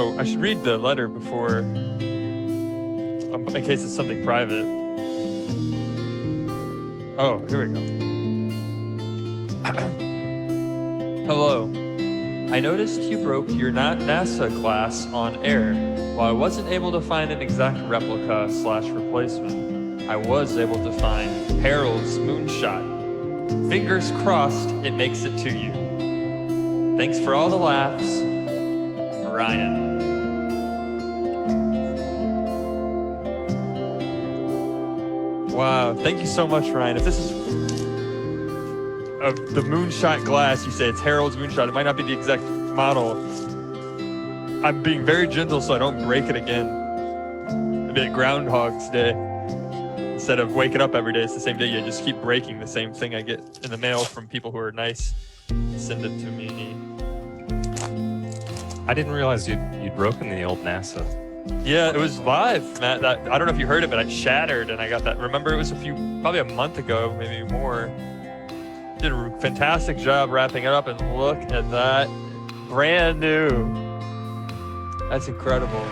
So I should read the letter before, in case it's something private. Oh, here we go. Hello. I noticed you broke your NASA glass on air. While I wasn't able to find an exact replica / replacement, I was able to find Harold's moonshot. Fingers crossed it makes it to you. Thanks for all the laughs, Ryan. Wow, thank you so much, Ryan. If this is the moonshot glass, you say it's Harold's moonshot. It might not be the exact model. I'm being very gentle so I don't break it again. A bit Groundhog's Day. Instead of waking up every day, it's the same day. You just keep breaking the same thing I get in the mail from people who are nice. Send it to me. I didn't realize you'd broken the old NASA. Yeah, it was live, Matt. I don't know if you heard it, but I shattered and I got that. Remember, it was probably a month ago, maybe more. Did a fantastic job wrapping it up, and look at that. Brand new. That's incredible.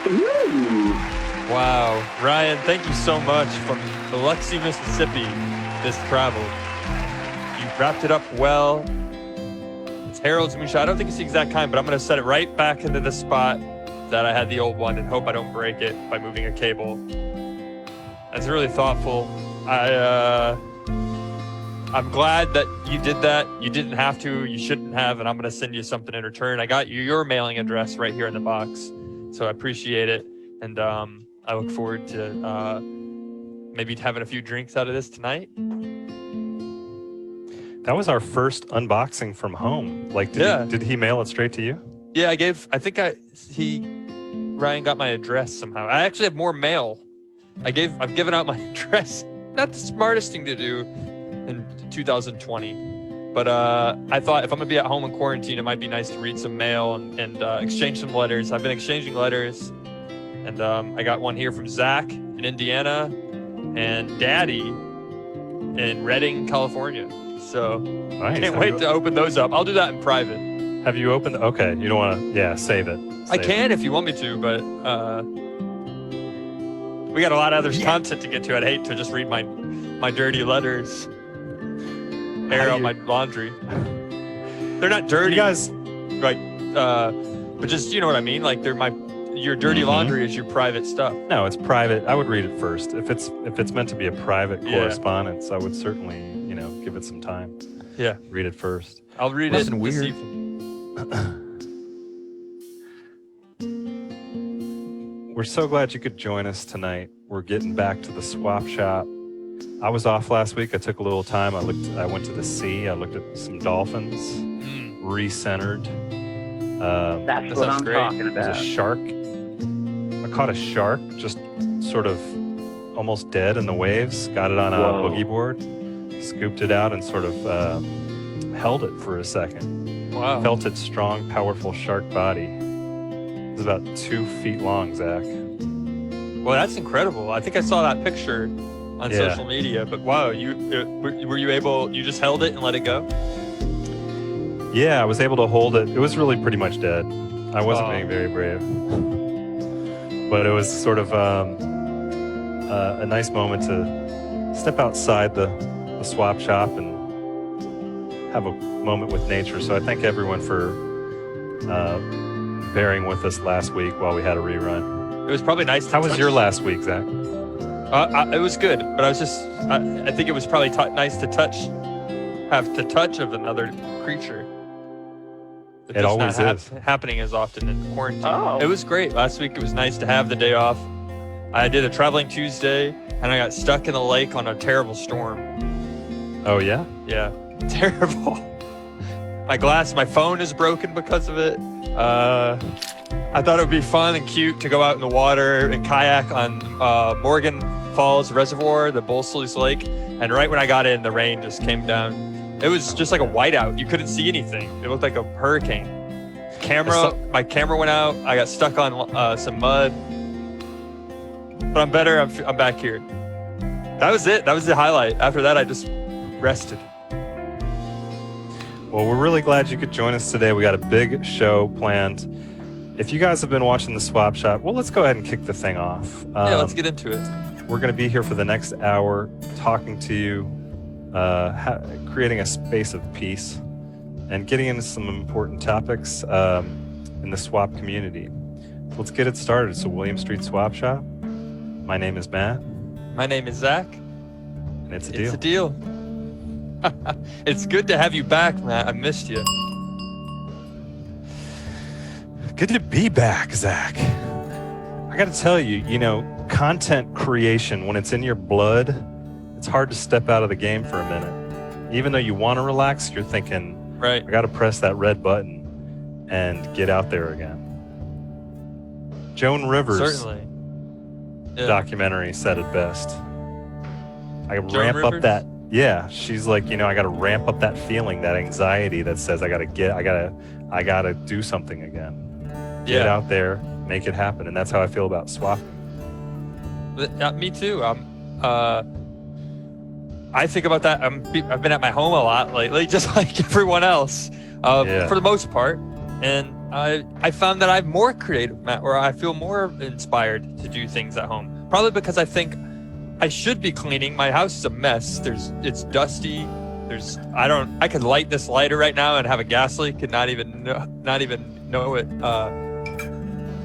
Ooh. Wow. Ryan, thank you so much from Biloxi, Mississippi, this travel. You wrapped it up well. It's Harold's moonshot. I don't think it's the exact kind, but I'm going to set it right back into the spot that I had the old one and hope I don't break it by moving a cable. That's really thoughtful. I'm glad that you did that. You didn't have to. You shouldn't have, and I'm going to send you something in return. I got your mailing address right here in the box, so I appreciate it. And I look forward to maybe having a few drinks out of this tonight. That was our first unboxing from home. Like, did he mail it straight to you? Yeah, Ryan got my address somehow. I actually have more mail. I've given out my address. Not the smartest thing to do in 2020. But I thought if I'm going to be at home in quarantine, it might be nice to read some mail and exchange some letters. I've been exchanging letters. And I got one here from Zach in Indiana and Daddy in Redding, California. So nice. Can't wait to open those up. I'll do that in private. Have you opened? Okay, you don't want to, save it. I can if you want me to, but we got a lot of other content to get to. I'd hate to just read my dirty letters, air out my laundry. They're not dirty, you guys, like, but just you know what I mean. Like your dirty laundry is your private stuff. No, it's private. I would read it first. If it's meant to be a private correspondence, I would certainly give it some time. Yeah, read it first. I'll read Nothing it weird. this evening. We're so glad you could join us tonight. We're getting back to the swap shop. I was off last week. I took a little time. I went to the sea. I looked at some dolphins, recentered. That's what I'm talking about. There's a shark. I caught a shark just sort of almost dead in the waves. Got it on a boogie board, scooped it out, and sort of held it for a second. Wow. Felt its strong, powerful shark body. It was about 2 feet long, Zach. Well, that's incredible. I think I saw that picture on social media, but wow, were you able, you just held it and let it go? Yeah, I was able to hold it. It was really pretty much dead. I wasn't being very brave. But it was sort of a nice moment to step outside the swap shop and have a moment with nature. So I thank everyone for bearing with us last week while we had a rerun. It was probably nice to How was your last week, Zach? It was good, but I think it was probably nice to have the touch of another creature. It always is. Happening as often in quarantine. Oh. It was great. Last week it was nice to have the day off. I did a traveling Tuesday, and I got stuck in the lake on a terrible storm. Oh, yeah? Yeah, terrible. My phone is broken because of it. I thought it would be fun and cute to go out in the water and kayak on Morgan Falls Reservoir, the Bolsleys Lake. And right when I got in, the rain just came down. It was just like a whiteout. You couldn't see anything. It looked like a hurricane. My camera went out. I got stuck on some mud. But I'm better. I'm back here. That was it. That was the highlight. After that, I just rested. Well, we're really glad you could join us today. We got a big show planned. if you guys have been watching the Swap Shop, well, let's go ahead and kick the thing off. Yeah, let's get into it. We're going to be here for the next hour talking to you, creating a space of peace, and getting into some important topics in the swap community. Let's get it started. So, William Street Swap Shop. My name is Matt. My name is Zach. And it's a deal. It's a deal. It's good to have you back, Matt. I missed you. Good to be back, Zach. I got to tell you, content creation, when it's in your blood, it's hard to step out of the game for a minute. Even though you want to relax, you're thinking, right, I got to press that red button and get out there again. Joan Rivers' Certainly. documentary said it best. I Joan ramp Rivers? up that. Yeah, she's like, I got to ramp up that feeling, that anxiety that says I got to do something again. Get out there, make it happen, and that's how I feel about swapping. Me too. I think about that. I've been at my home a lot lately, just like everyone else, for the most part. And I found that I'm more creative, Matt, or I feel more inspired to do things at home. Probably because I think I should be cleaning. My house is a mess. It's dusty. I could light this lighter right now and have a gas leak and not even know it.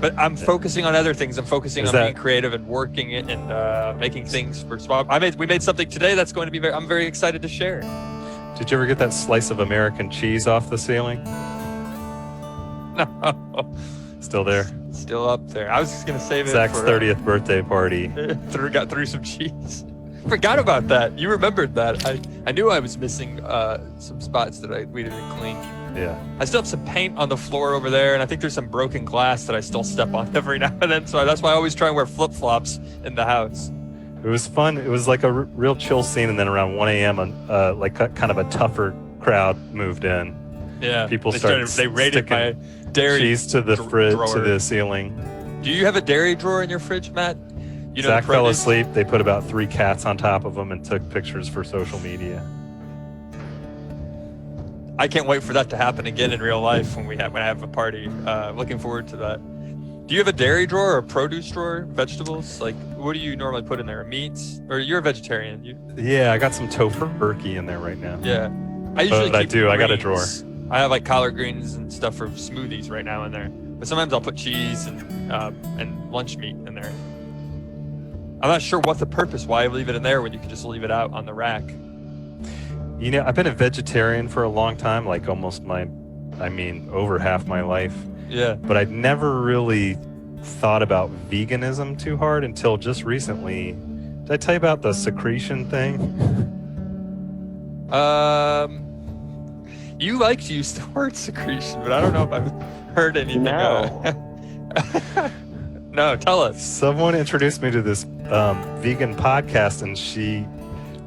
But I'm focusing on other things. I'm focusing on being creative and working it and making things for swap. We made something today that's going to be I'm very excited to share. Did you ever get that slice of American cheese off the ceiling? No. Still there? Still up there. I was just going to save it Zach's for 30th birthday party. Got through some cheese. Forgot about that. You remembered that. I knew I was missing some spots that we didn't clean. Yeah. I still have some paint on the floor over there, and I think there's some broken glass that I still step on every now and then. So that's why I always try and wear flip-flops in the house. It was fun. It was like a real chill scene, and then around 1 a.m., kind of a tougher crowd moved in. Yeah. People they raided my dairy cheese to the fridge, drawer. to the ceiling. Do you have a dairy drawer in your fridge, Matt? Zach fell asleep. They put about 3 cats on top of him and took pictures for social media. I can't wait for that to happen again in real life when I have a party. Looking forward to that. Do you have a dairy drawer or a produce drawer? Vegetables? Like, what do you normally put in there? Meats? Or you're a vegetarian? Yeah, I got some topurkey in there right now. Yeah. I got a drawer. I have like collard greens and stuff for smoothies right now in there. But sometimes I'll put cheese and lunch meat in there. I'm not sure what the purpose, why leave it in there when you can just leave it out on the rack. I've been a vegetarian for a long time, like over half my life. Yeah. But I'd never really thought about veganism too hard until just recently. Did I tell you about the secretion thing? You like to use the word secretion, but I don't know if I've heard anything. No, tell us. Someone introduced me to this vegan podcast, and she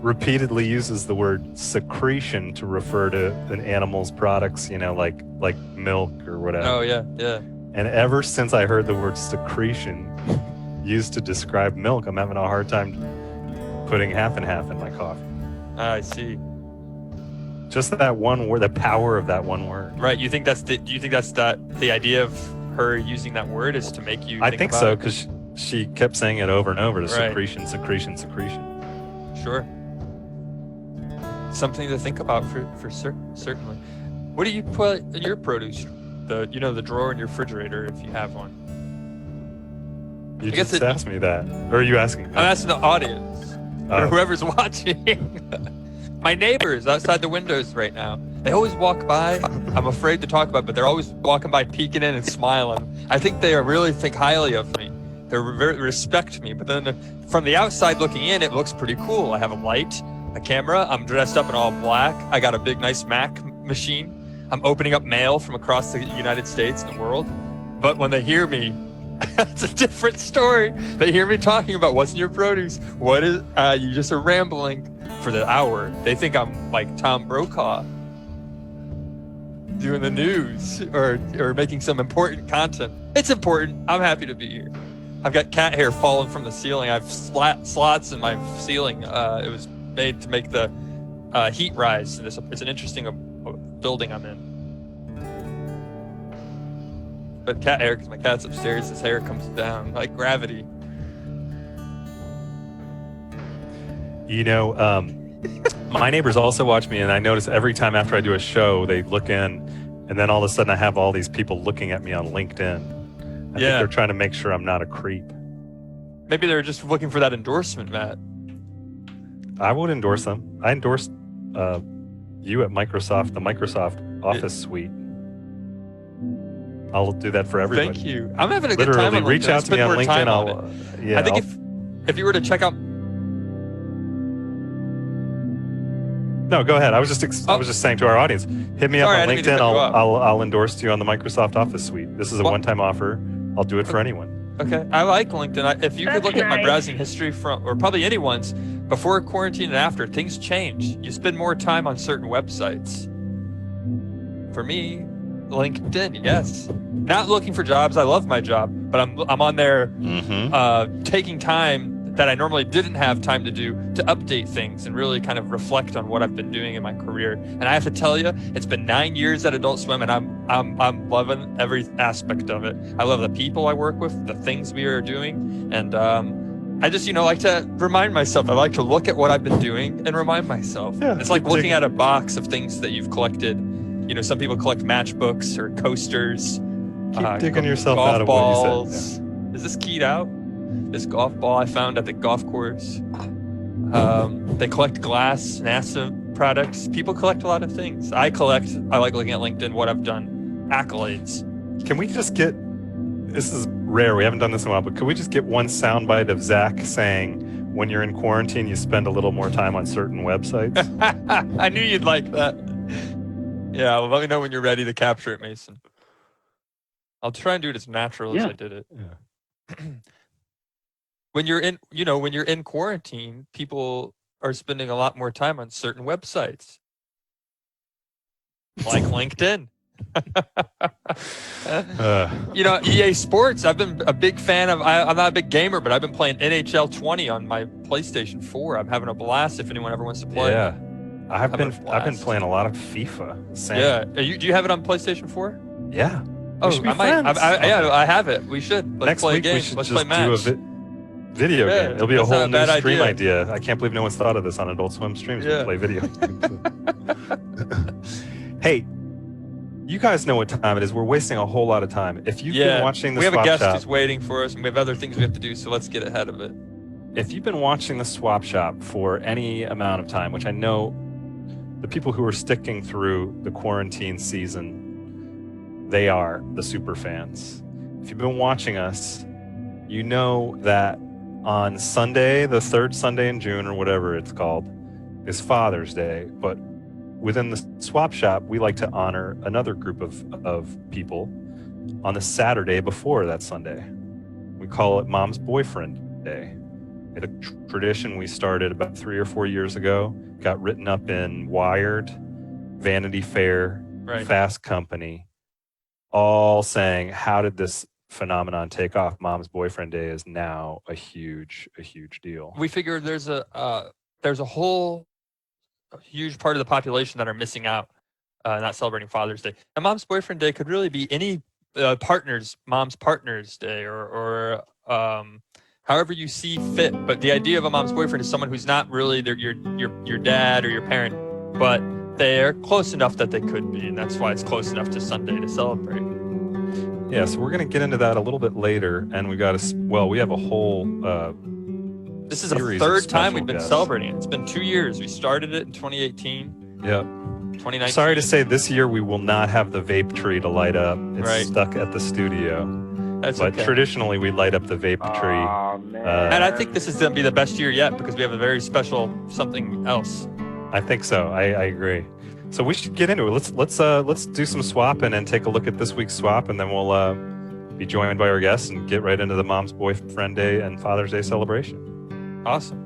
repeatedly uses the word secretion to refer to an animal's products, like milk or whatever. Oh, yeah, yeah. And ever since I heard the word secretion used to describe milk, I'm having a hard time putting half and half in my coffee. I see. Just that one word, the power of that one word. Right. Do you think that's the idea of her using that word is to make you I think so, because she kept saying it over and over, secretion. Sure. Something to think about for certainly. What do you put in your produce? The drawer in your refrigerator, if you have one. You just asked me that. Or are you asking me? I'm asking the audience. Or whoever's watching. My neighbors outside the windows right now. They always walk by. I'm afraid to talk about it, but they're always walking by, peeking in and smiling. I think they really think highly of me. They respect me. But then from the outside looking in, it looks pretty cool. I have a light, a camera. I'm dressed up in all black. I got a big, nice Mac machine. I'm opening up mail from across the United States and the world. But when they hear me, it's a different story. They hear me talking about what's in your produce. What is, you just are rambling for the hour. They think I'm like Tom Brokaw doing the news or making some important content. It's important. I'm happy to be here. I've got cat hair falling from the ceiling. I have slots in my ceiling. It was made to make the heat rise. It's an interesting building I'm in. but cat hair, because my cat's upstairs, his hair comes down like gravity. You know, my neighbors also watch me, and I notice every time after I do a show, they look in, and then all of a sudden I have all these people looking at me on LinkedIn. I think they're trying to make sure I'm not a creep. Maybe they're just looking for that endorsement, Matt. I would endorse them. I endorsed you at Microsoft, the Microsoft Office suite. I'll do that for everybody. Thank you. I'm having a good time on LinkedIn. Reach out to me on LinkedIn. I think if you were to check out... No, go ahead. I was just saying to our audience, hit me up on LinkedIn. I'll endorse you on the Microsoft Office suite. This is a one-time offer. I'll do it for anyone. Okay, I like LinkedIn. If you could look at my browsing history from, or probably anyone's, before quarantine and after, things change. You spend more time on certain websites. For me, LinkedIn, yes. Not looking for jobs. I love my job, but I'm on there taking time that I normally didn't have time to do to update things and really kind of reflect on what I've been doing in my career. And I have to tell you, it's been 9 years at Adult Swim, and I'm loving every aspect of it. I love the people I work with, the things we are doing, and I just like to remind myself. I like to look at what I've been doing and remind myself. Yeah, it's like looking at a box of things that you've collected. Some people collect matchbooks or coasters. Keep digging yourself out of what you said. Yeah. Is this keyed out? This golf ball I found at the golf course. They collect glass, NASA products. People collect a lot of things. I like looking at LinkedIn, what I've done, accolades. Can we just get, this is rare, we haven't done this in a while, but could we just get one soundbite of Zach saying, when you're in quarantine, you spend a little more time on certain websites? I knew you'd like that. Yeah, well, let me know when you're ready to capture it, Mason. I'll try and do it as natural as I did it. Yeah. When you're in quarantine, people are spending a lot more time on certain websites, like LinkedIn. EA Sports. I've been a big fan of. I'm not a big gamer, but I've been playing NHL 20 on my PlayStation 4. I'm having a blast. If anyone ever wants to play. Yeah, I've been playing a lot of FIFA. Same. Yeah, do you have it on PlayStation 4? Yeah. Oh, I might. I have it. We should. Let's play a game. Let's play match. Video game. It'll be a whole new stream idea. I can't believe no one's thought of this on Adult Swim streams. We play video games. Hey, you guys know what time it is. We're wasting a whole lot of time. If you've been watching the Swap Shop, we have a guest who's waiting for us, and we have other things we have to do, so let's get ahead of it. If you've been watching the Swap Shop for any amount of time, which I know the people who are sticking through the quarantine season, they are the super fans. If you've been watching us, you know that on Sunday, the third Sunday in June, or whatever it's called, is Father's Day. But within the Swap Shop, we like to honor another group of people on the Saturday before that Sunday. We call it Mom's Boyfriend Day. It's a tradition we started about 3 or 4 years ago, got written up in Wired, Vanity Fair, Fast Company, all saying, how did this phenomenon take off? Mom's Boyfriend Day is now a huge deal. We figure there's a whole huge part of the population that are missing out, not celebrating Father's Day. And Mom's Boyfriend Day could really be any Mom's Partner's Day, or however you see fit. But the idea of a mom's boyfriend is someone who's not really your dad or your parent, but they're close enough that they could be, and that's why it's close enough to Sunday to celebrate. Yeah, so we're going to get into that a little bit later, and we have a whole this is the third time we've been celebrating it. It's been 2 years. We started it in 2018. Yep. 2019. Sorry to say, this year we will not have the vape tree to light up. It's stuck at the studio. But traditionally we light up the vape tree. And I think this is going to be the best year yet, because we have a very special something else. I think so. I agree. So we should get into it. Let's do some swapping and take a look at this week's swap, and then we'll be joined by our guests and get right into the Mom's Boyfriend Day and Father's Day celebration. Awesome.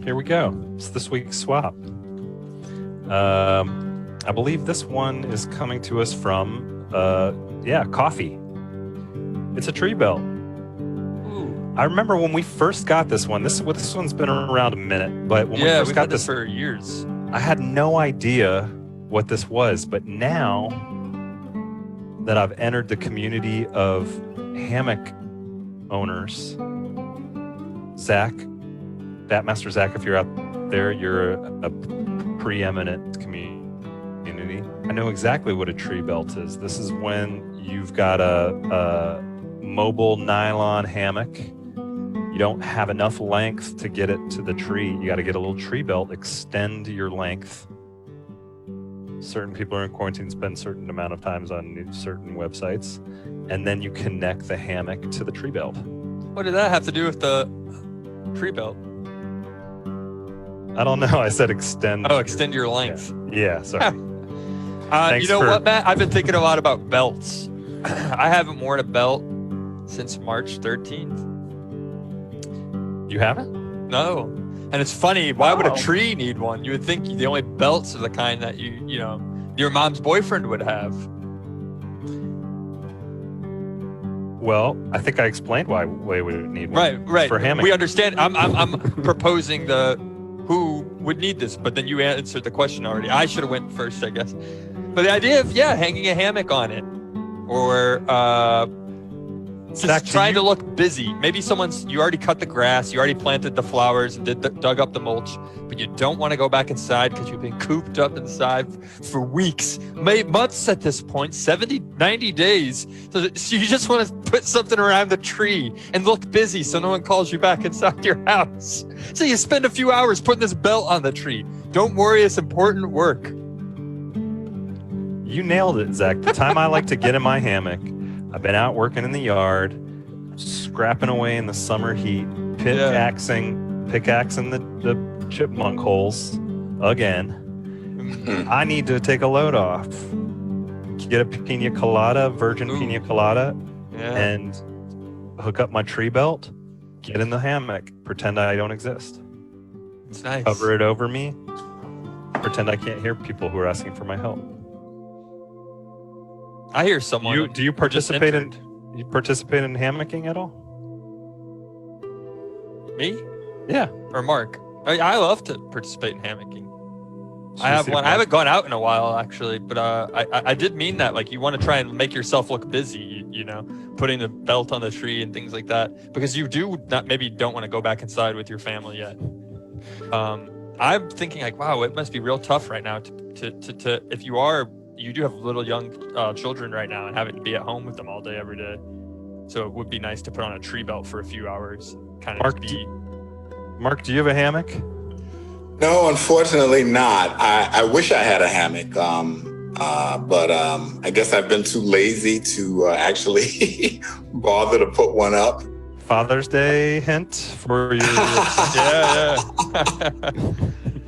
here we go. It's this week's swap. I believe this one is coming to us from, coffee. It's a tree belt. Ooh. I remember when we first got this one. This one's been around a minute, but when we first got this for years, I had no idea what this was. But now that I've entered the community of hammock owners, Zach, Batmaster Zach, if you're out there, you're a preeminent community. I know exactly what a tree belt is. This is when you've got a mobile nylon hammock. You don't have enough length to get it to the tree. You got to get a little tree belt, extend your length. Certain people are in quarantine, spend a certain amount of times on certain websites, and then you connect the hammock to the tree belt. What did that have to do with the tree belt? I don't know. I said extend. Oh, extend your length. Yeah, sorry. You know what, Matt? I've been thinking a lot about belts. I haven't worn a belt since March 13th. You haven't? No. And it's funny. Why would a tree need one? You would think the only belts are the kind that your mom's boyfriend would have. Well, I think I explained why we would need one. Right. For hammock. We understand. I'm proposing who would need this, but then you answered the question already. I should have went first, I guess. But the idea of hanging a hammock on it, or just trying to look busy. Maybe you already cut the grass, you already planted the flowers, and dug up the mulch, but you don't want to go back inside because you've been cooped up inside for weeks, months at this point, 70, 90 days. So you just want to put something around the tree and look busy so no one calls you back inside your house. So you spend a few hours putting this belt on the tree. Don't worry, it's important work. You nailed it, Zach. The time I like to get in my hammock, I've been out working in the yard, scrapping away in the summer heat, pickaxing the chipmunk holes again. I need to take a load off. Get a pina colada, pina colada, and hook up my tree belt, get in the hammock, pretend I don't exist. It's nice. Cover it over me, pretend I can't hear people who are asking for my help. I hear someone. Do you participate in hammocking at all? Me? Yeah. Or Mark? I love to participate in hammocking. I have one. I haven't gone out in a while, actually, but I did mean that. Like, you want to try and make yourself look busy, putting the belt on the tree and things like that, because you don't want to go back inside with your family yet. I'm thinking like, wow, it must be real tough right now to if you do have little young children right now and having to be at home with them all day, every day. So it would be nice to put on a tree belt for a few hours. Mark, do you have a hammock? No, unfortunately not. I wish I had a hammock, but I guess I've been too lazy to actually bother to put one up. Father's Day hint for your... Yeah.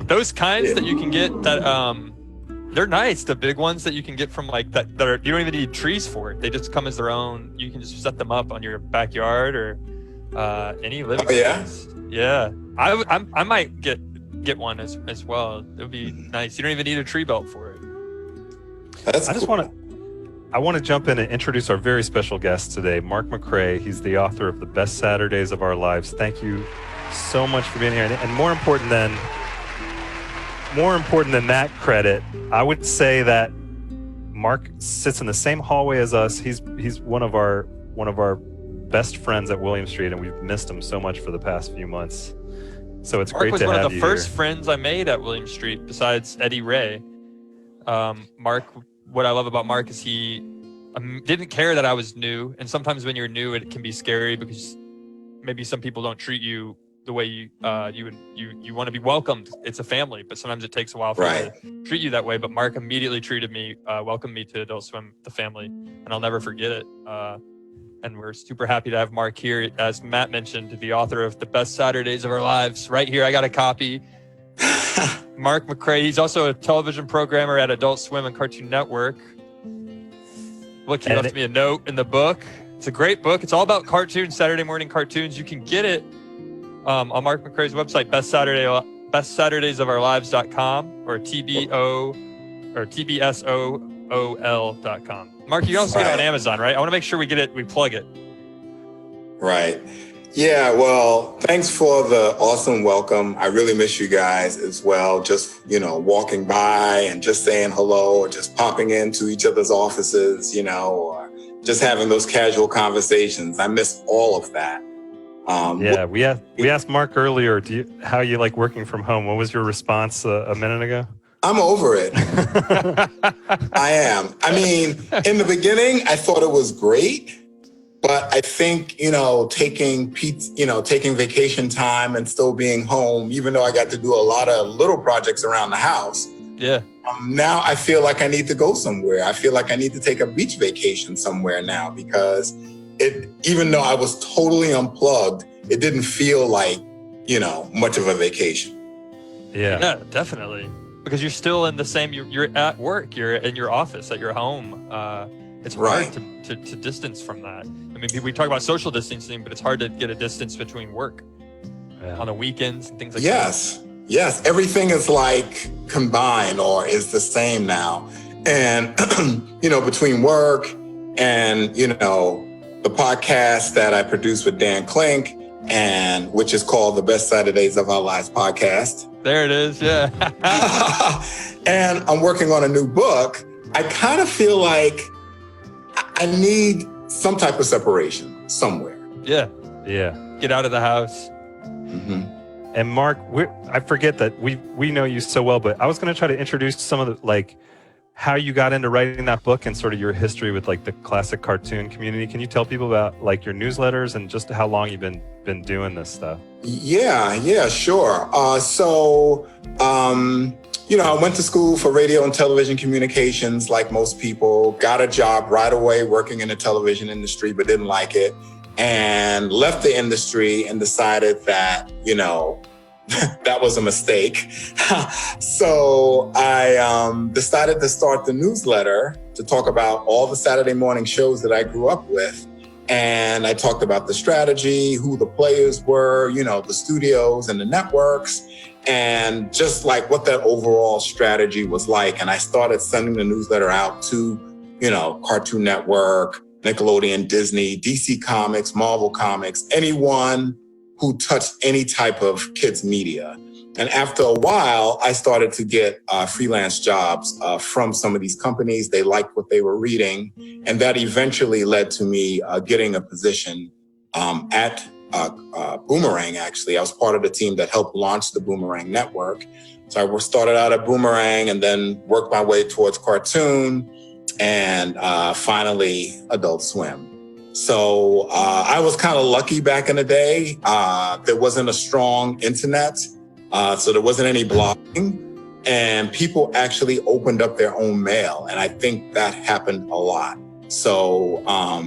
Those kinds that you can get that... They're nice. The big ones that you can get from like that you don't even need trees for it. They just come as their own. You can just set them up on your backyard or any living space. Yeah. I might get one as well. It would be nice. You don't even need a tree belt for it. I want to jump in and introduce our very special guest today, Mark McCray. He's the author of The Best Saturdays of Our Lives. Thank you so much for being here. And more important than that credit, I would say that Mark sits in the same hallway as us. He's one of our best friends at William Street, and we've missed him so much for the past few months. So it's great to have you here. Mark was one of the first friends I made at William Street, besides Eddie Ray. Mark, what I love about Mark is he didn't care that I was new, and sometimes when you're new, it can be scary because maybe some people don't treat you the way you want to be welcomed. It's a family, but sometimes it takes a while for them to treat you that way. But Mark immediately treated me, welcomed me to Adult Swim, the family, and I'll never forget it. And we're super happy to have Mark here, as Matt mentioned, the author of The Best Saturdays of Our Lives. Right here, I got a copy. Mark McCray. He's also a television programmer at Adult Swim and Cartoon Network. Look, he left me a note in the book. It's a great book. It's all about cartoons, Saturday morning cartoons. You can get it on Mark McCray's website, bestsaturdaysofourlives.com or tbsool.com. Mark, you can also get it on Amazon, right? I want to make sure we plug it. Right. Yeah, well, thanks for the awesome welcome. I really miss you guys as well. Just, walking by and just saying hello or just popping into each other's offices, or just having those casual conversations. I miss all of that. We asked Mark earlier, how you like working from home? What was your response a minute ago? I'm over it. I am. I mean, in the beginning, I thought it was great. But I think, taking vacation time and still being home, even though I got to do a lot of little projects around the house. Yeah. Now I feel like I need to go somewhere. I feel like I need to take a beach vacation somewhere now because even though I was totally unplugged, it didn't feel like, much of a vacation. Yeah, definitely. Because you're still in the same, you're at work, you're in your office, at your home. It's hard to distance from that. I mean, we talk about social distancing, but it's hard to get a distance between work on the weekends and things like that. Yes. Everything is like combined or is the same now. And, between work and, the podcast that I produce with Dan Klink, and which is called the Best Saturdays of Our Lives podcast. There it is. Yeah. And I'm working on a new book. I kind of feel like I need some type of separation somewhere. Yeah. Yeah. Get out of the house. Mm-hmm. And Mark, I forget that we know you so well, but I was going to try to introduce some of the, how you got into writing that book and sort of your history with the classic cartoon community. Can you tell people about your newsletters and just how long you've been doing this stuff? Yeah, sure. I went to school for radio and television communications like most people, got a job right away working in the television industry, but didn't like it, and left the industry and decided that, that was a mistake. So I decided to start the newsletter to talk about all the Saturday morning shows that I grew up with. And I talked about the strategy, who the players were, the studios and the networks, and just what that overall strategy was like. And I started sending the newsletter out to, Cartoon Network, Nickelodeon, Disney, DC Comics, Marvel Comics, anyone who touched any type of kids media. And after a while, I started to get freelance jobs from some of these companies. They liked what they were reading. And that eventually led to me getting a position at Boomerang, actually. I was part of the team that helped launch the Boomerang network. So I started out at Boomerang and then worked my way towards Cartoon and finally Adult Swim. So I was kind of lucky back in the day. There wasn't a strong internet. So there wasn't any blogging, and people actually opened up their own mail. And I think that happened a lot. So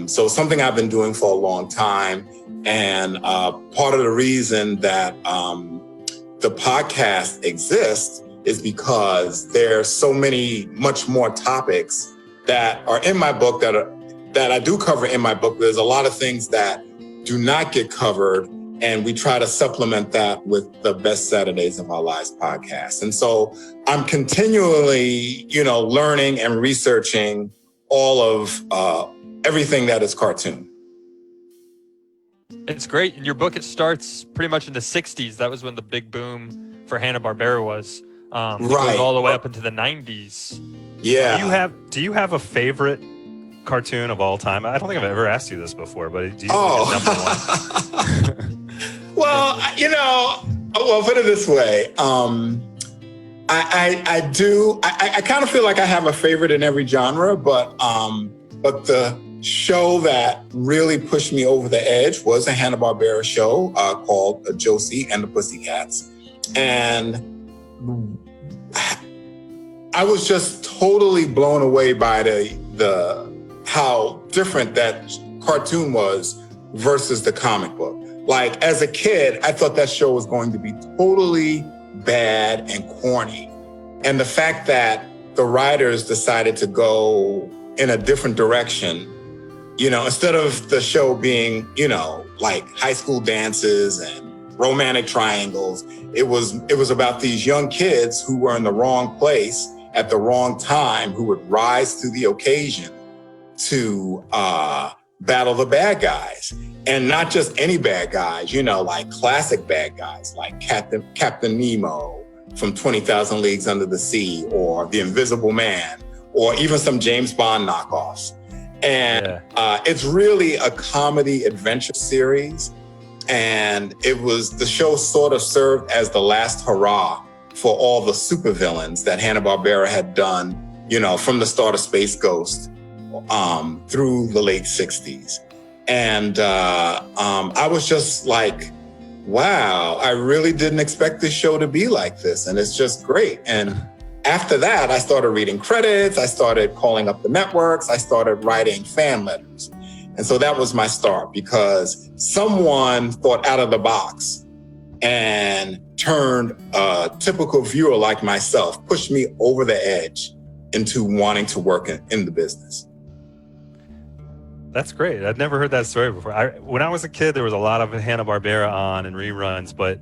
something I've been doing for a long time. And part of the reason that the podcast exists is because there's so much more topics that are in my book that I do cover in my book. There's a lot of things that do not get covered. And we try to supplement that with the Best Saturdays of Our Lives podcast. And so I'm continually, learning and researching all of everything that is cartoon. It's great. In your book, it starts pretty much in the 60s. That was when the big boom for Hanna-Barbera was. Right. It goes all the way up into the 90s. Yeah. Do you have a favorite cartoon of all time? I don't think I've ever asked you this before, but do you think it's number one? Well, put it this way. I do. I kind of feel like I have a favorite in every genre, but the show that really pushed me over the edge was a Hanna-Barbera show called Josie and the Pussycats. And I was just totally blown away by the how different that cartoon was versus the comic book. As a kid, I thought that show was going to be totally bad and corny. And the fact that the writers decided to go in a different direction, instead of the show being, high school dances and romantic triangles. It was about these young kids who were in the wrong place at the wrong time, who would rise to the occasion to battle the bad guys. And not just any bad guys, like classic bad guys, like Captain Nemo from 20,000 Leagues Under the Sea, or The Invisible Man, or even some James Bond knockoffs. And it's really a comedy adventure series. And the show sort of served as the last hurrah for all the supervillains that Hanna-Barbera had done, from the start of Space Ghost through the late 60s. And I was just like, wow, I really didn't expect this show to be like this. And it's just great. And after that, I started reading credits. I started calling up the networks. I started writing fan letters. And so that was my start, because someone thought out of the box and turned a typical viewer like myself, pushed me over the edge into wanting to work in the business. That's great. I'd never heard that story before. When I was a kid, there was a lot of Hanna-Barbera on and reruns, but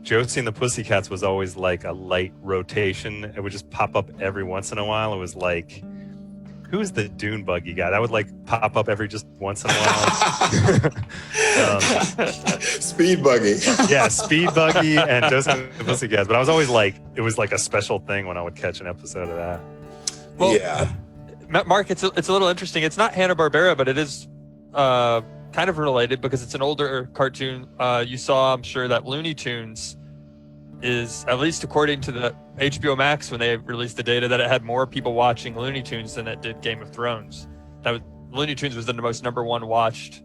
Josie and the Pussycats was always like a light rotation. It would just pop up every once in a while. It was like, who's the Dune Buggy guy? That would like pop up every just once in a while. Speed Buggy. Yeah, Speed Buggy and Josie and the Pussycats. But I was always like, it was like a special thing when I would catch an episode of that. Well, yeah. Mark, it's a little interesting. It's not Hanna-Barbera, but it is kind of related because it's an older cartoon. You saw, I'm sure, that Looney Tunes is, at least according to the HBO Max when they released the data, that it had more people watching Looney Tunes than it did Game of Thrones. Looney Tunes was the most #1 watched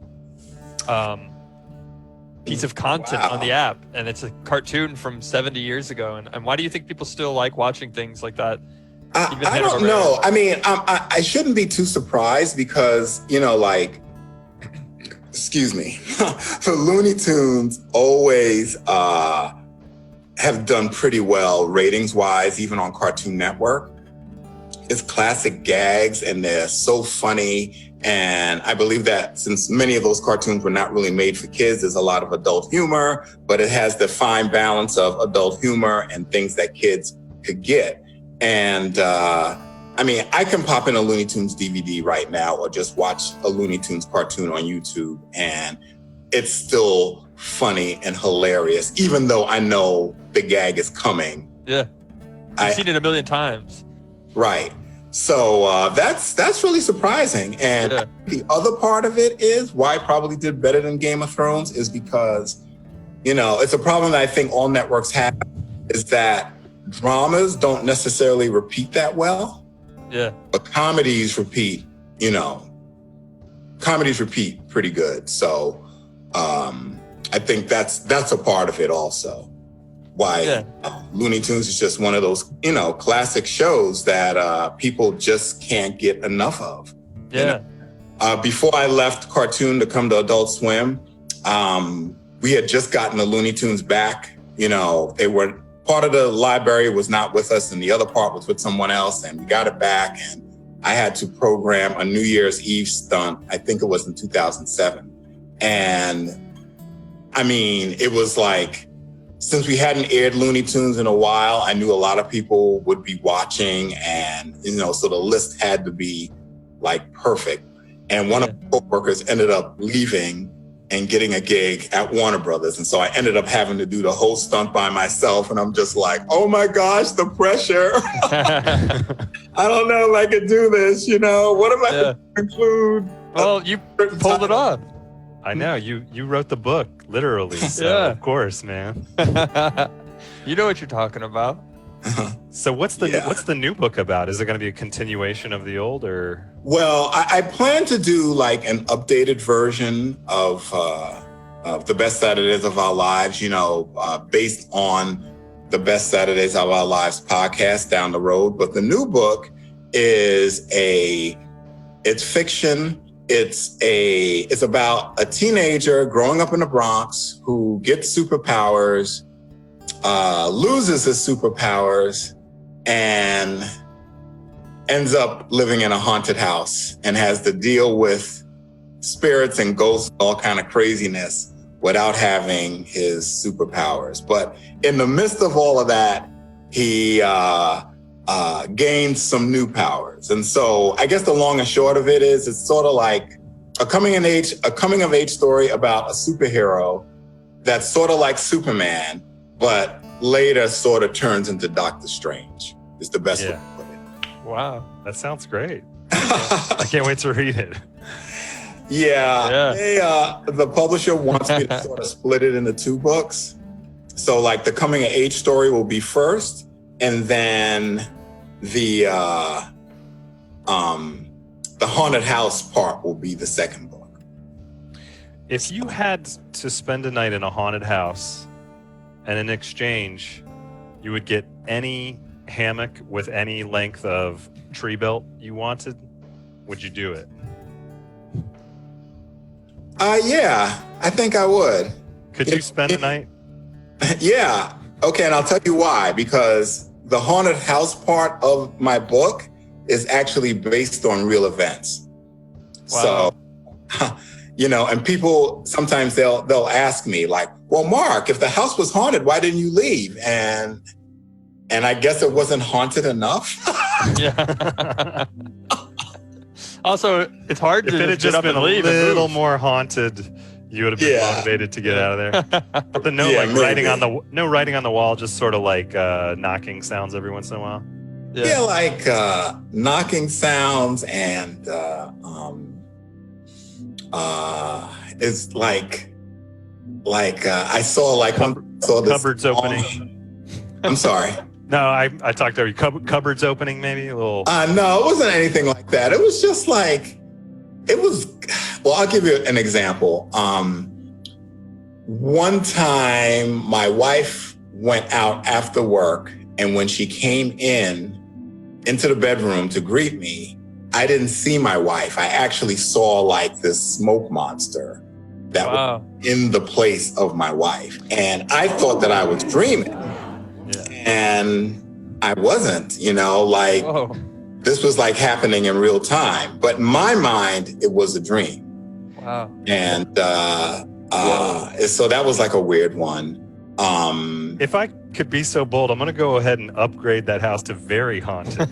piece of content on the app, and it's a cartoon from 70 years ago. And why do you think people still like watching things like that? I don't know. I mean, I shouldn't be too surprised because, excuse me, the Looney Tunes always have done pretty well ratings-wise, even on Cartoon Network. It's classic gags, and they're so funny. And I believe that since many of those cartoons were not really made for kids, there's a lot of adult humor, but it has the fine balance of adult humor and things that kids could get. And I mean, I can pop in a Looney Tunes DVD right now or just watch a Looney Tunes cartoon on YouTube, and it's still funny and hilarious, even though I know the gag is coming. Yeah. I've seen it a million times. Right. So that's really surprising. And the other part of it is why it probably did better than Game of Thrones is because, it's a problem that I think all networks have, is that dramas don't necessarily repeat that well. Yeah. But comedies repeat pretty good. So I think that's a part of it also. Why Looney Tunes is just one of those, classic shows that people just can't get enough of. Yeah. Before I left cartoon to come to Adult Swim, we had just gotten the Looney Tunes back. They were part of the library was not with us and the other part was with someone else, and we got it back, and I had to program a New Year's Eve stunt. I think it was in 2007. And I mean, it was like, since we hadn't aired Looney Tunes in a while, I knew a lot of people would be watching, and, so the list had to be like perfect. And one of my coworkers ended up leaving and getting a gig at Warner Brothers. And so I ended up having to do the whole stunt by myself. And I'm just like, oh my gosh, the pressure. I don't know if I could do this, what am I to conclude? Well, you pulled it off. I know, you wrote the book, literally. So of course, man. You know what you're talking about. So what's the new book about? Is it going to be a continuation of the old, or? Well, I plan to do like an updated version of the Best Saturdays of Our Lives, based on the Best Saturdays of Our Lives podcast down the road. But the new book it's fiction. It's about a teenager growing up in the Bronx who gets superpowers, loses his superpowers, and ends up living in a haunted house and has to deal with spirits and ghosts, all kind of craziness without having his superpowers. But in the midst of all of that, he gained some new powers. And so I guess the long and short of it is, it's sort of like a coming of age story about a superhero that's sort of like Superman, but later sort of turns into Doctor Strange. Is the best way to put it. Wow, that sounds great. I can't wait to read it. Yeah. The publisher wants me to sort of split it into 2 books. So like the coming of age story will be first, and then the haunted house part will be the second book. If you had to spend a night in a haunted house, and in exchange, you would get any hammock with any length of tree belt you wanted, would you do it? Yeah, I think I would. Could you spend a night? Yeah. Okay, and I'll tell you why. Because the haunted house part of my book is actually based on real events. Wow. So, and people sometimes they'll ask me like, "Well, Mark, if the house was haunted, why didn't you leave?" And I guess it wasn't haunted enough. Yeah. Also, it's hard If to it had get just up been and leave. a and little move. more haunted, you would have been motivated to get out of there. But the writing on the wall, just sort of like knocking sounds every once in a while. Yeah, like knocking sounds, and it's like I saw this cupboards opening. I'm sorry. No, I talked over you. Cupboards opening, maybe a little. No, it wasn't anything like that. It was just like, well, I'll give you an example. One time my wife went out after work, and when she came into the bedroom to greet me, I didn't see my wife. I actually saw like this smoke monster that was in the place of my wife. And I thought that I was dreaming. And I wasn't, this was like happening in real time. But in my mind, it was a dream. Wow. And so that was like a weird one. If I could be so bold, I'm going to go ahead and upgrade that house to very haunted.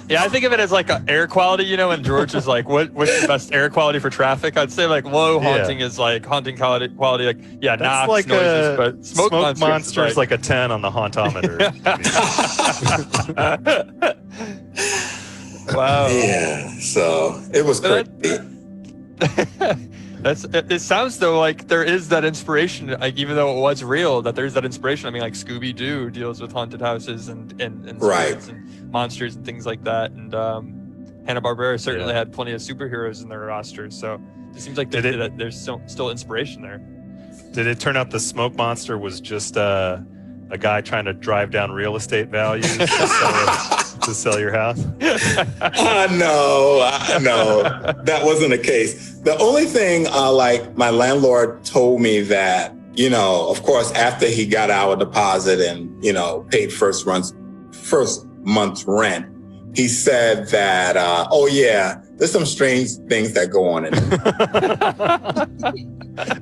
Yeah, I think of it as like air quality, and George is like, what's the best air quality for traffic? I'd say like low haunting is like haunting quality, like, that's knocks, like noises, but smoke monster's like a 10 on the hauntometer. Wow. Yeah, so it was crazy. It sounds though like there is that inspiration, like even though it was real, that there's that inspiration. I mean, like Scooby-Doo deals with haunted houses and spirits and monsters and things like that. And Hanna-Barbera certainly had plenty of superheroes in their rosters. So it seems like there's still inspiration there. Did it turn out the smoke monster was just a guy trying to drive down real estate values to sell your house? No, that wasn't the case. The only thing, my landlord told me that, of course, after he got our deposit and, paid first month's rent, he said that, there's some strange things that go on in it.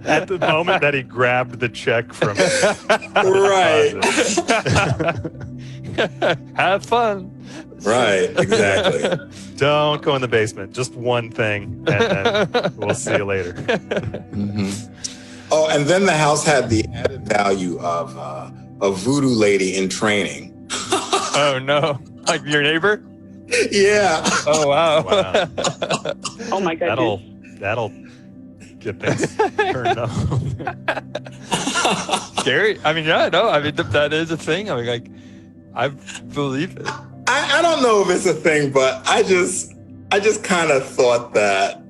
At the moment that he grabbed the check from Right. Have fun. Right, exactly. Don't go in the basement. Just one thing, and then we'll see you later. Mm-hmm. Oh, and then the house had the added value of a voodoo lady in training. Oh, no. Like your neighbor? Yeah. Oh, wow. Oh, my goodness. That'll get things turned up. Scary. I mean, that is a thing. I mean, like, I believe it. I don't know if it's a thing, but I just kind of thought that,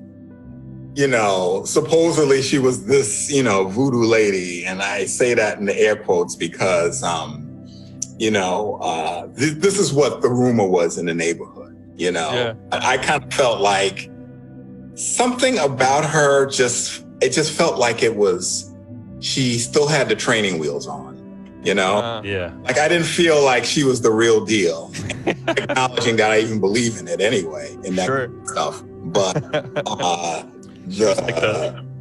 supposedly she was this, voodoo lady. And I say that in the air quotes because, this is what the rumor was in the neighborhood, I kind of felt like something about her it just felt like she still had the training wheels on. Like I didn't feel like she was the real deal, acknowledging that I even believe in it anyway, in that stuff. But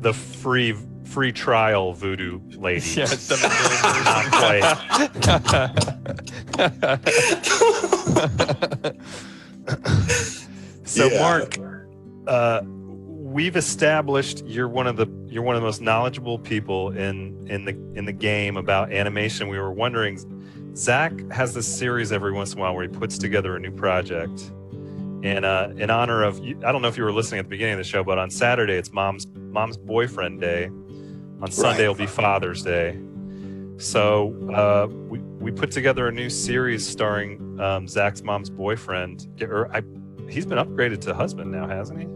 the free trial voodoo lady. Yeah, 7 Not quite. So Yeah. Mark, we've established you're one of the most knowledgeable people in the game about animation. We were wondering, Zach has this series every once in a while where he puts together a new project. And in honor of, I don't know if you were listening at the beginning of the show, but on Saturday it's Mom's Boyfriend Day. On Sunday it'll be Father's Day. So we put together a new series starring Zach's mom's boyfriend. He's been upgraded to husband now, hasn't he?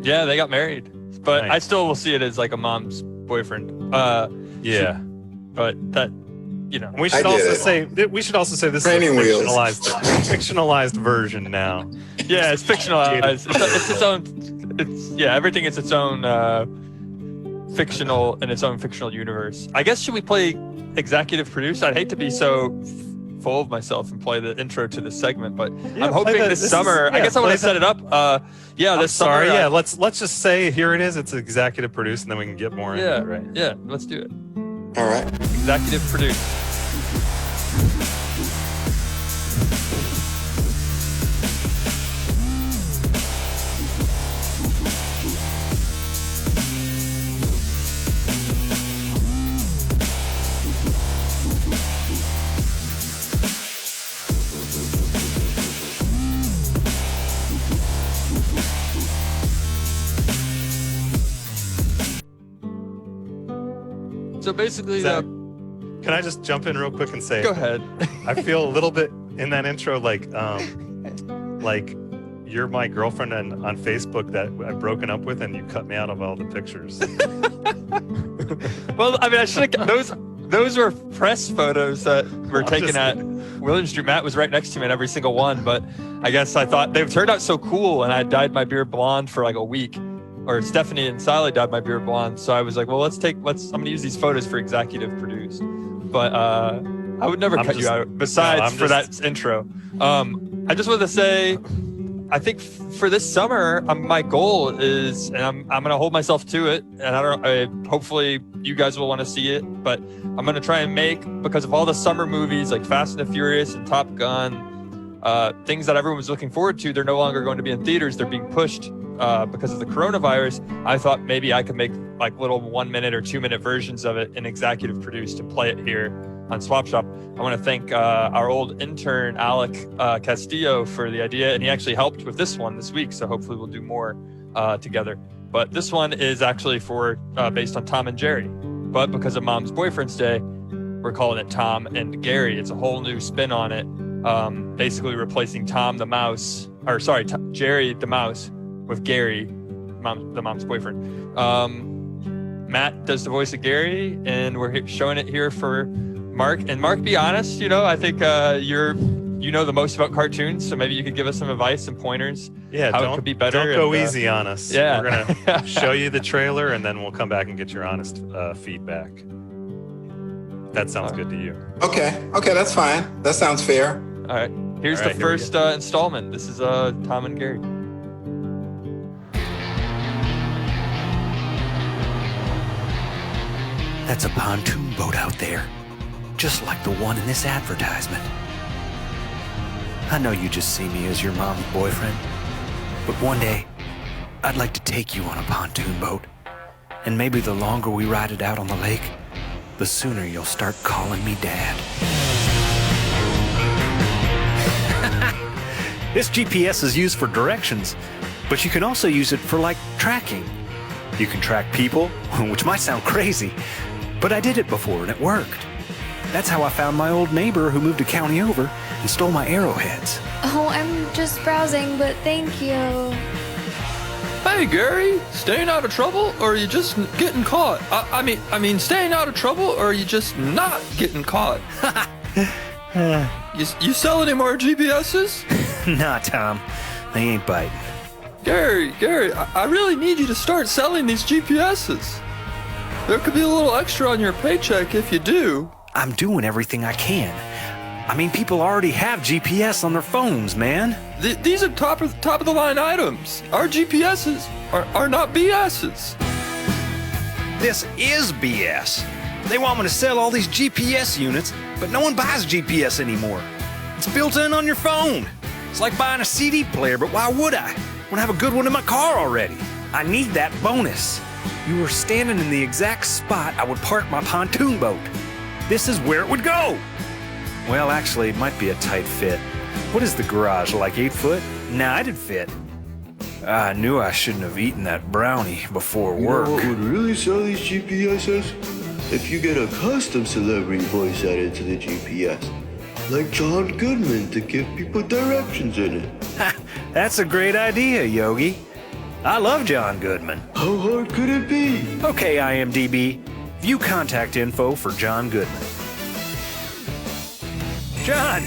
Yeah, they got married, but Nice. I still will see it as like a mom's boyfriend. Yeah. But that, you know. And we should also say this Training is a wheels. fictionalized version now. Yeah, it's fictionalized. It's its own. Everything is its own fictional in its own fictional universe. I guess should we play executive produce? I'd hate to be so full of myself and play the intro to this segment, but Yeah, I'm hoping this summer. I guess I want to set it up. This summer. Yeah, let's just say here it is. It's executive produced, and then we can get more into it, right? Yeah, let's do it. All right. Executive produce. So basically, Zach, can I just jump in real quick and say, go ahead. I feel a little bit in that intro like you're my girlfriend on Facebook that I've broken up with, and you cut me out of all the pictures. Well, I mean, I should have. Those were press photos that were taken at William Street. Matt was right next to me in every single one, but I guess I thought they turned out so cool, and I dyed my beard blonde for like a week. Or Stephanie and Sally dyed my beard blonde, so I was like, well, I'm gonna use these photos for executive produced. But I would never cut you out. Besides for that intro, I just wanted to say, I think for this summer, my goal is, and I'm gonna hold myself to it, and hopefully you guys will want to see it, but I'm gonna try and make, because of all the summer movies like Fast and the Furious and Top Gun, things that everyone was looking forward to, they're no longer going to be in theaters. They're being pushed because of the coronavirus. I thought maybe I could make like little 1 minute or 2 minute versions of it in executive produced and play it here on Swap Shop. I want to thank our old intern Alec Castillo for the idea, and he actually helped with this one this week, so hopefully we'll do more together. But this one is actually based on Tom and Jerry, but because of Mom's Boyfriend's Day, we're calling it Tom and Gary. It's a whole new spin on it, basically replacing Jerry the mouse with Gary, the mom's boyfriend. Matt does the voice of Gary, and we're showing it here for Mark. And Mark, be honest, I think you know the most about cartoons, so maybe you could give us some advice and pointers. Yeah, how it could be better. Don't go easy on us. Yeah. We're gonna show you the trailer, and then we'll come back and get your honest feedback. That sounds good to you. Okay, that's fine. That sounds fair. All right. Here's the first installment. This is Tom and Gary. That's a pontoon boat out there, just like the one in this advertisement. I know you just see me as your mom's boyfriend, but one day, I'd like to take you on a pontoon boat. And maybe the longer we ride it out on the lake, the sooner you'll start calling me Dad. This GPS is used for directions, but you can also use it for, tracking. You can track people, which might sound crazy, but I did it before and it worked. That's how I found my old neighbor who moved a county over and stole my arrowheads. Oh, I'm just browsing, but thank you. Hey, Gary, staying out of trouble, or are you just getting caught? I mean, staying out of trouble, or are you just not getting caught? You sell any more GPSs? Nah, Tom, they ain't biting. Gary, I really need you to start selling these GPSs. There could be a little extra on your paycheck if you do. I'm doing everything I can. I mean, people already have GPS on their phones, man. These are top of the line items. Our GPSs are not BSs. This is BS. They want me to sell all these GPS units, but no one buys GPS anymore. It's built in on your phone. It's like buying a CD player, but why would I? When I have a good one in my car already. I need that bonus. You were standing in the exact spot I would park my pontoon boat. This is where it would go. Well, actually, it might be a tight fit. What is the garage, like 8 foot? Nah, it'd fit. I knew I shouldn't have eaten that brownie before work. You know what would really sell these GPSs? If you get a custom celebrity voice added to the GPS. Like John Goodman to give people directions in it. That's a great idea, Yogi. I love John Goodman. How hard could it be? Okay, IMDb, view contact info for John Goodman. John,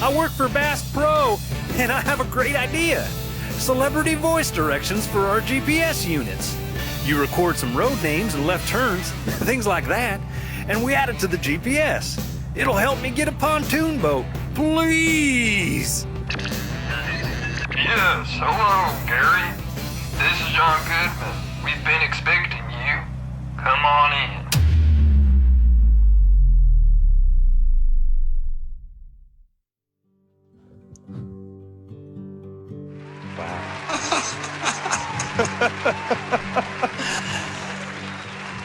I work for Bass Pro, and I have a great idea. Celebrity voice directions for our GPS units. You record some road names and left turns, things like that, and we add it to the GPS. It'll help me get a pontoon boat. Please! Yes, hello, Gary. This is John Goodman. We've been expecting you. Come on in.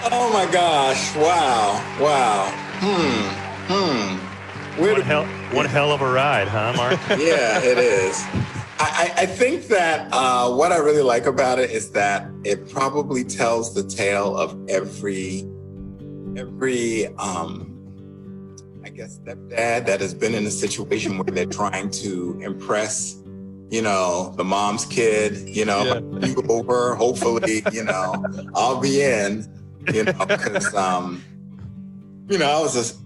Oh my gosh! Wow! One hell of a ride, huh, Mark? Yeah, it is. I think that what I really like about it is that it probably tells the tale of every I guess stepdad that has been in a situation where they're trying to impress, the mom's kid, you go over, hopefully, I'll be in, because, I was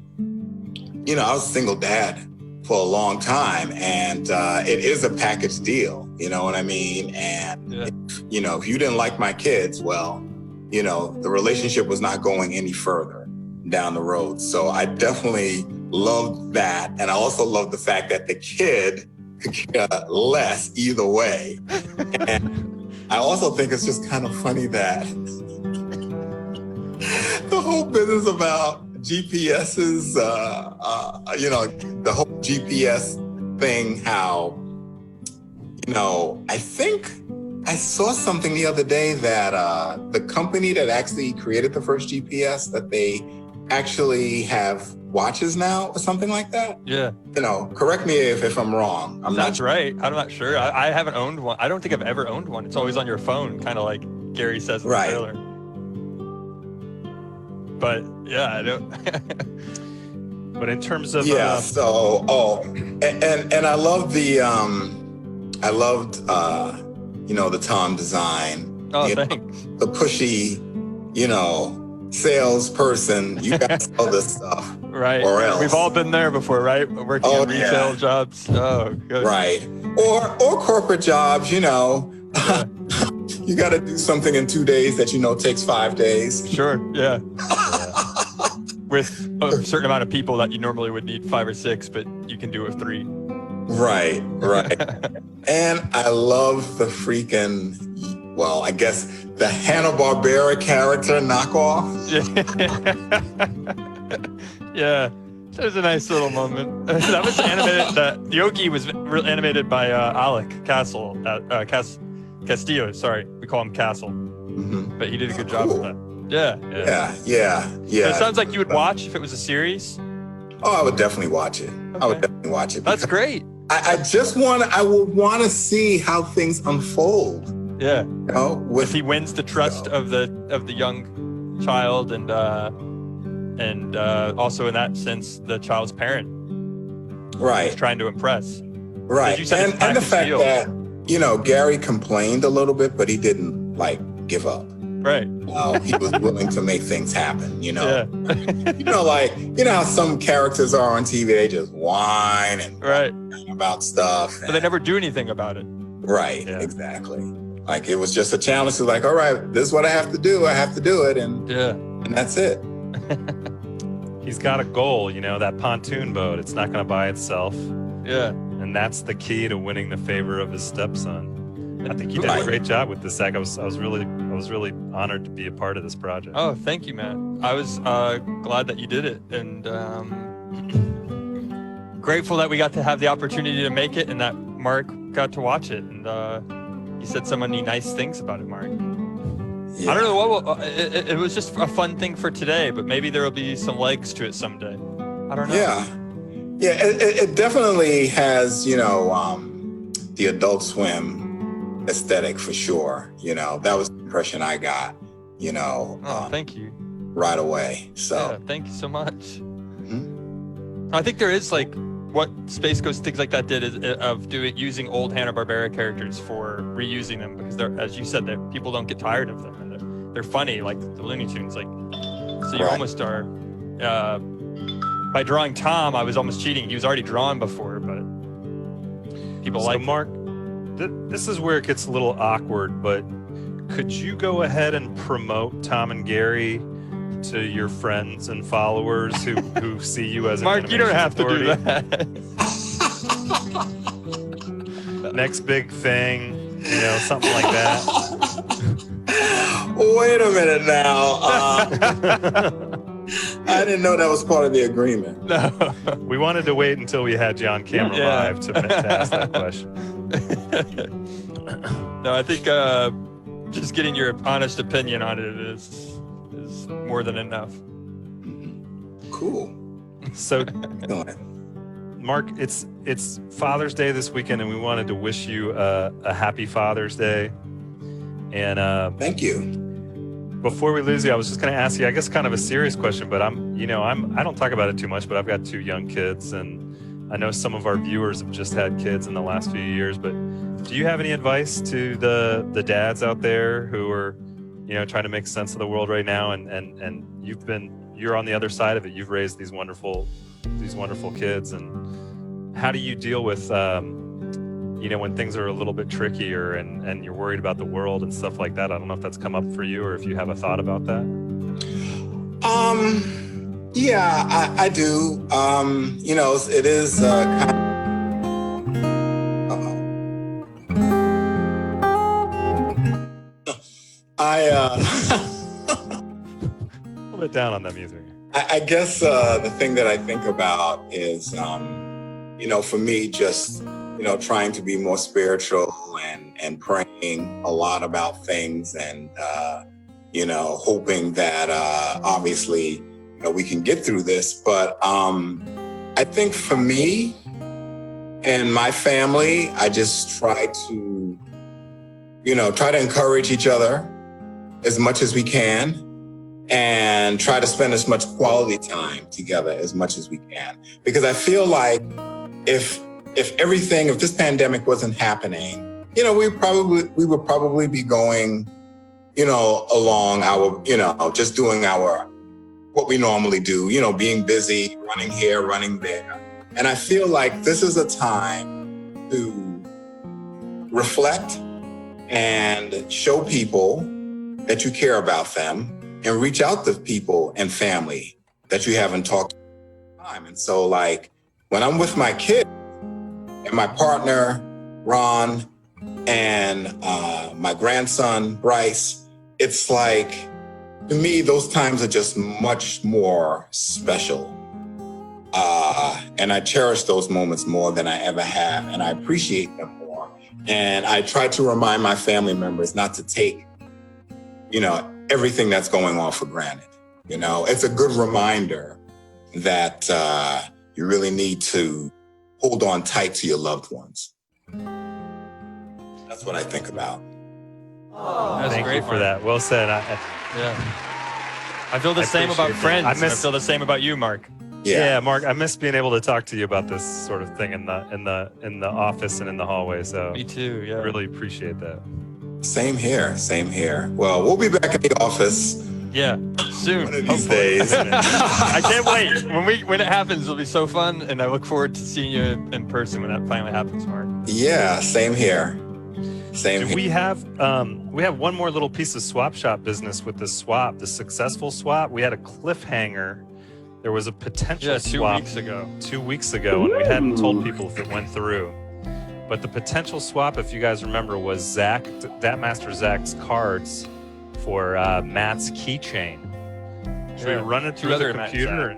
I was a single dad for a long time, and it is a package deal, you know what I mean? And, if you didn't like my kids, well, the relationship was not going any further down the road. So I definitely loved that. And I also love the fact that the kid could care less either way. And I also think it's just kind of funny that the whole business about GPS's, the whole GPS thing, how, I think I saw something the other day that the company that actually created the first GPS, that they actually have watches now or something like that. Yeah. Correct me if I'm wrong. That's right. I'm not sure. I haven't owned one. I don't think I've ever owned one. It's always on your phone, kind of like Gary says in the trailer. But yeah, I don't. But in terms of and I love the the Tom design. Oh, thanks. The pushy, salesperson. You gotta sell this stuff, right? Or else. We've all been there before, right? Working in retail jobs. Oh, good. Right. Or corporate jobs. Yeah. You got to do something in 2 days that takes 5 days. Sure. Yeah. With a certain amount of people that you normally would need 5 or 6, but you can do it with 3. Right. And I love the freaking, I guess the Hanna-Barbera character knockoff. Yeah. That was a nice little moment. That was animated. Yogi was animated by Alec Castillo. Sorry, we call him Castle. Mm-hmm. But he did a good job with that. Yeah. It sounds like you would watch if it was a series. Oh, I would definitely watch it. Okay. I would definitely watch it. That's great. I would want to see how things unfold. Yeah. If he wins the trust of the young child, and also in that sense the child's parent. Right. He's trying to impress. Right. And the fact that Gary complained a little bit, but he didn't give up. Right. He was willing to make things happen, Yeah. how some characters are on TV, they just whine and about stuff. But they never do anything about it. Right, exactly. It was just a challenge to all right, this is what I have to do. I have to do it. And that's it. He's got a goal, that pontoon boat. It's not going to buy itself. Yeah. And that's the key to winning the favor of his stepson. I think you did a great job with this, Zach. I was really honored to be a part of this project. Oh, thank you, man. I was glad that you did it, and grateful that we got to have the opportunity to make it, and that Mark got to watch it, and he said so many nice things about it, Mark. Yeah. I don't know it was just a fun thing for today, but maybe there will be some legs to it someday. I don't know. Yeah, it definitely has, the Adult Swim aesthetic for sure. That was the impression I got, thank you. right away. So yeah, thank you so much. I think there is what Space Ghost, things like that did is using old Hanna-Barbera characters for reusing them, because they're, as you said, that people don't get tired of them, and they're funny, like the Looney Tunes. So you almost are. By drawing Tom, I was almost cheating. He was already drawn before, but people like. Mark, this is where it gets a little awkward, but could you go ahead and promote Tom and Gary to your friends and followers who see you as an Mark, you don't have authority? to do that. Next big thing, something like that. Wait a minute now. I didn't know that was part of the agreement. No. We wanted to wait until we had you on camera live to ask that question. No, I think just getting your honest opinion on it is more than enough. Cool. So, Mark, it's Father's Day this weekend, and we wanted to wish you a happy Father's Day. And thank you. Before we lose you, I was just going to ask you, I guess, kind of a serious question, but I don't talk about it too much, but I've got 2 young kids, and I know some of our viewers have just had kids in the last few years. But do you have any advice to the dads out there who are, trying to make sense of the world right now? And you're on the other side of it. You've raised these wonderful kids, and how do you deal with when things are a little bit trickier and you're worried about the world and stuff like that? I don't know if that's come up for you or if you have a thought about that. Yeah, I do. It is kind A little bit down on that music. I guess the thing that I think about is, for me, just trying to be more spiritual and praying a lot about things, and hoping that obviously we can get through this. But I think for me and my family, I just try to encourage each other as much as we can, and try to spend as much quality time together as much as we can. Because I feel like if this pandemic wasn't happening, we would probably be going, along our, just doing what we normally do, being busy, running here, running there. And I feel like this is a time to reflect and show people that you care about them, and reach out to people and family that you haven't talked to in a long time. And so, when I'm with my kids and my partner, Ron, and my grandson, Bryce, it's to me, those times are just much more special. And I cherish those moments more than I ever have, and I appreciate them more. And I try to remind my family members not to take, everything that's going on for granted. It's a good reminder that you really need to hold on tight to your loved ones. That's what I think about. Thank you for that. Well said. I feel the same about friends. I feel the same about you, Mark. Yeah, Mark, I miss being able to talk to you about this sort of thing in the office and in the hallway. So me too. Yeah, I really appreciate that. Same here. Well, we'll be back in the office. Yeah, soon. One of these days. I can't wait. When it happens, it'll be so fun, and I look forward to seeing you in person when that finally happens, Mark. Yeah, same here. We have one more little piece of swap shop business with the successful swap. We had a cliffhanger. There was a potential swap 2 weeks ago. 2 weeks ago, and we hadn't told people if it went through. But the potential swap, if you guys remember, was Zach, that Master Zach's cards for Matt's keychain. Should we run it through the computer?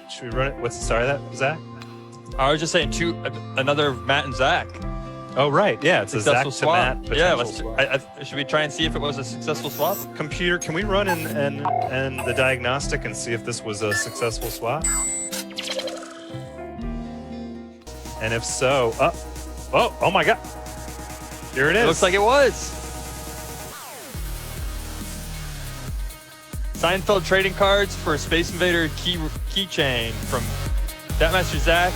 Should we run it? Sorry, that Zach? I was just saying another Matt and Zach. Oh, right. Yeah, it's successful a Zach swap. to Matt potential Yeah, swap. should we try and see if it was a successful swap? Computer, can we run and the diagnostic and see if this was a successful swap? And if so, oh my God. Here it is. It looks like it was. Seinfeld trading cards for Space Invader keychain from Master Zach,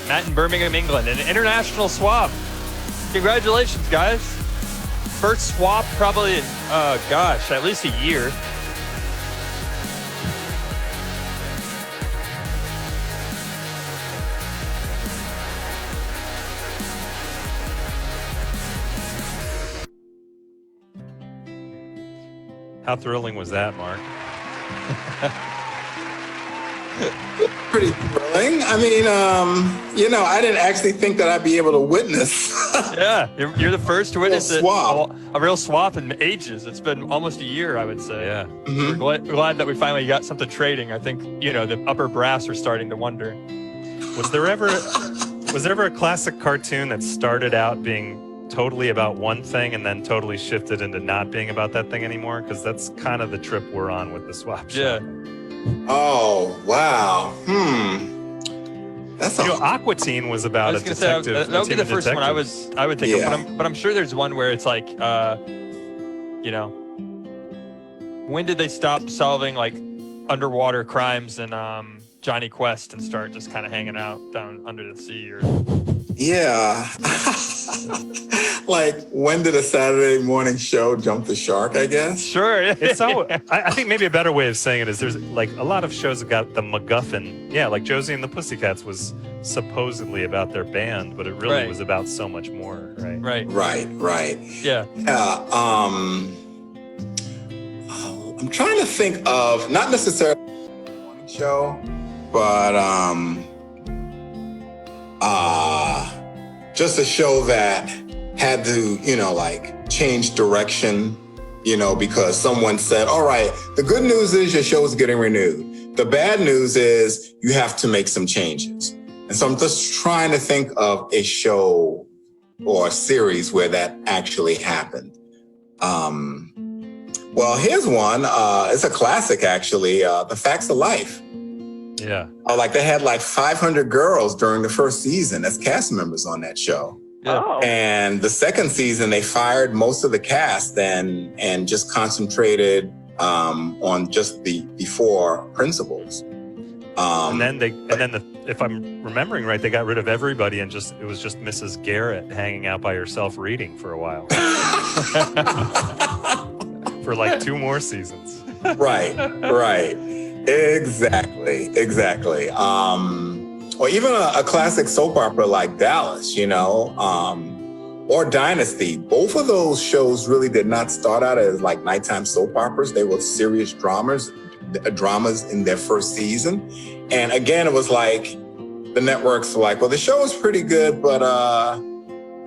Matt in Birmingham, England. An international swap. Congratulations, guys. First swap probably in, at least a year. How thrilling was that, Mark? Pretty thrilling. I mean, I didn't actually think that I'd be able to witness. Yeah, you're the first to witness a swap. A real swap in ages. It's been almost a year, I would say. Yeah. Mhm. We're glad that we finally got something trading. I think, the upper brass are starting to wonder. Was there ever a classic cartoon that started out being totally about one thing and then totally shifted into not being about that thing anymore? Because that's kind of the trip we're on with the swap shop. Yeah. Oh, wow. That's Aqua Teen was about a detective. That would be the first one I would think Yeah. of. But I'm sure there's one where it's like, when did they stop solving like underwater crimes and Johnny Quest and start just kind of hanging out down under the sea? Or Yeah. Like, when did a Saturday morning show jump the shark, I guess? Sure. It's so, I think maybe a better way of saying it is there's like a lot of shows that got the MacGuffin. Yeah, like Josie and the Pussycats was supposedly about their band, but it really was about so much more, right? Right. Yeah. I'm trying to think of, not necessarily a morning show, but just a show that had to, change direction, because someone said, all right, the good news is your show is getting renewed. The bad news is you have to make some changes. And so I'm just trying to think of a show or a series where that actually happened. Well, here's one. It's a classic, actually. The Facts of Life. Yeah. Like they had like 500 girls during the first season as cast members on that show. Yeah. Oh. And the second season, they fired most of the cast and just concentrated on just the four principals. And then if I'm remembering right, they got rid of everybody and it was just Mrs. Garrett hanging out by herself reading for a while. For like 2 more seasons. Right. Exactly. Or even a classic soap opera like Dallas, or Dynasty. Both of those shows really did not start out as like nighttime soap operas. They were serious dramas in their first season. And again, it was like the networks were like, well, the show is pretty good, but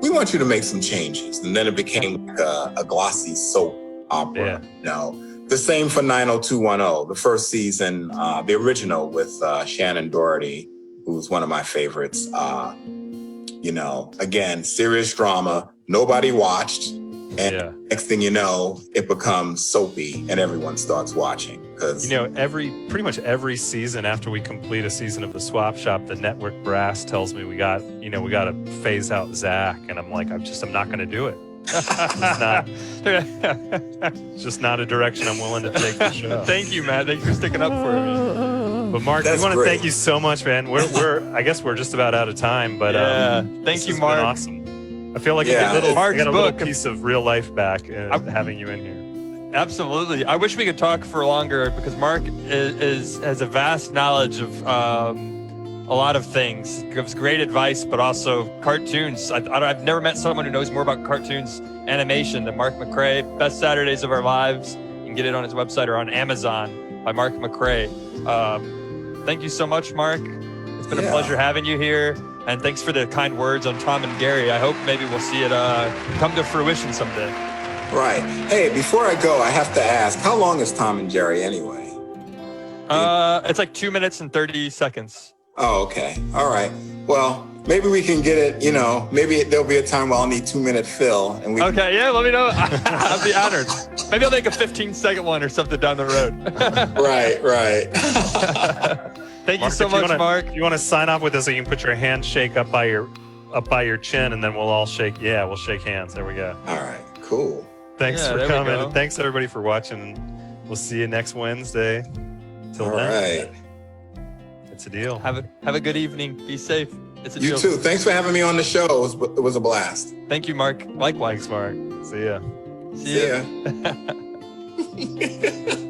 we want you to make some changes. And then it became like a glossy soap opera. Yeah. The same for 90210, the first season, the original with Shannon Doherty, who's one of my favorites. Again, serious drama, nobody watched. And next thing you know, it becomes soapy and everyone starts watching. Because pretty much every season after we complete a season of the Swap Shop, the network brass tells me we got to phase out Zach. And I'm like, I'm not going to do it. It's just not a direction I'm willing to take the show. Thank you, Matt. Thank you for sticking up for me. But Mark, we want to thank you so much, man. I guess we're just about out of time, but thank you, Mark. Awesome. I feel like I got a little piece of real life back having you in here. Absolutely. I wish we could talk for longer because Mark has a vast knowledge of a lot of things. Gives great advice, but also cartoons. I've never met someone who knows more about cartoons animation than Mark McCray. Best Saturdays of Our Lives. You can get it on his website or on Amazon by Mark McCray. Thank you so much, Mark. It's been a pleasure having you here. And thanks for the kind words on Tom and Gary. I hope maybe we'll see it come to fruition someday. Right. Hey, before I go, I have to ask, how long is Tom and Jerry anyway? It's like 2 minutes and 30 seconds. Oh, okay. All right. Well, maybe we can get it, maybe there'll be a time where I'll need 2-minute fill. And Okay, yeah, let me know. I'd be honored. Maybe I'll make a 15-second one or something down the road. Right. Thank you Mark, so much, Mark. If you want to sign off with us, so you can put your handshake up by your chin, and then we'll all shake. Yeah, we'll shake hands. There we go. All right. Cool. Thanks Yeah, for there we coming. go. And thanks everybody for watching. We'll see you next Wednesday. Till All then, right. it's a deal. Have a good evening. Be safe. It's a You deal. too. Thanks for having me on the show. It was a blast. Thank you, Mark. Likewise. Thanks, Mark. See ya. See ya. ya.